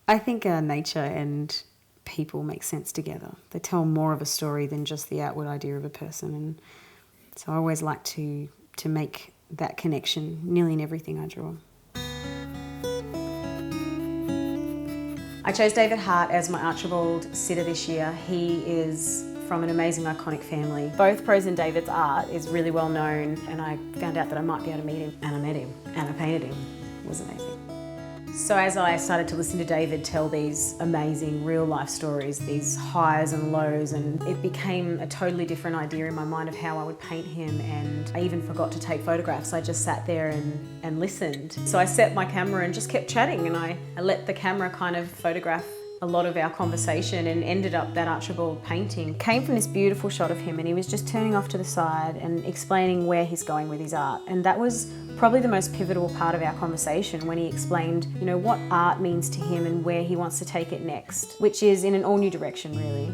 I think nature and people make sense together. They tell more of a story than just the outward idea of a person, and so I always like to make that connection nearly in everything I draw. I chose David Hart as my Archibald sitter this year. He is from an amazing, iconic family. Both Prose and David's art is really well known, and I found out that I might be able to meet him, and I met him, and I painted him. It was amazing. So as I started to listen to David tell these amazing real life stories, these highs and lows, and it became a totally different idea in my mind of how I would paint him, and I even forgot to take photographs. I just sat there and listened. So I set my camera and just kept chatting, and I let the camera kind of photograph a lot of our conversation, and ended up that Archibald painting came from this beautiful shot of him, and he was just turning off to the side and explaining where he's going with his art. And that was probably the most pivotal part of our conversation, when he explained, you know, what art means to him and where he wants to take it next, which is in an all new direction, really.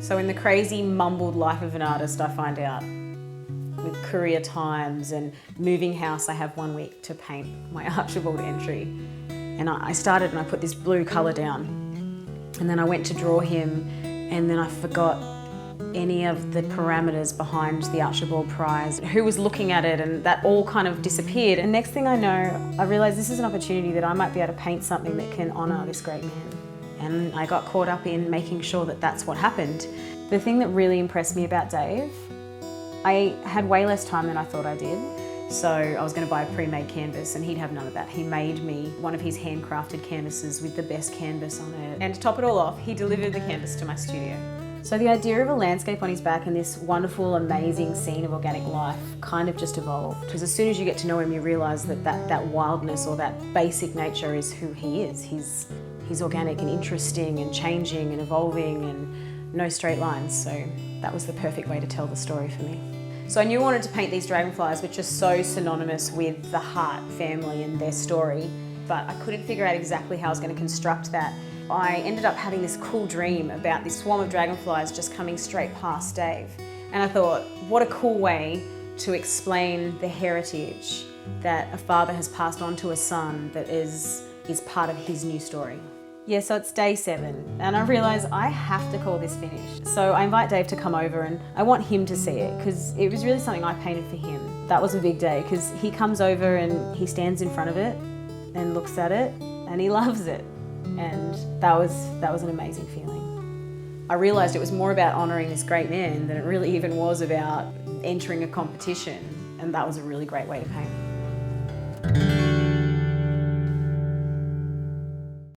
So in the crazy mumbled life of an artist, I find out with courier times and moving house, I have 1 week to paint my Archibald entry. And I started and I put this blue colour down. And then I went to draw him, and then I forgot any of the parameters behind the Archibald prize, who was looking at it, and that all kind of disappeared. And next thing I know, I realised this is an opportunity that I might be able to paint something that can honour this great man. And I got caught up in making sure that that's what happened. The thing that really impressed me about Dave, I had way less time than I thought I did. So I was going to buy a pre-made canvas, and he'd have none of that. He made me one of his handcrafted canvases with the best canvas on it. And to top it all off, he delivered the canvas to my studio. So the idea of a landscape on his back and this wonderful, amazing scene of organic life kind of just evolved. Because as soon as you get to know him, you realise that wildness or that basic nature is who he is. He's organic and interesting and changing and evolving, and no straight lines. So that was the perfect way to tell the story for me. So I knew I wanted to paint these dragonflies, which are so synonymous with the Hart family and their story, but I couldn't figure out exactly how I was going to construct that. I ended up having this cool dream about this swarm of dragonflies just coming straight past Dave. And I thought, what a cool way to explain the heritage that a father has passed on to a son that is part of his new story. Yeah, so it's day 7, and I realise I have to call this finished. So I invite Dave to come over, and I want him to see it, because it was really something I painted for him. That was a big day, because he comes over and he stands in front of it and looks at it, and he loves it. And that was an amazing feeling. I realised it was more about honouring this great man than it really even was about entering a competition, and that was a really great way to paint.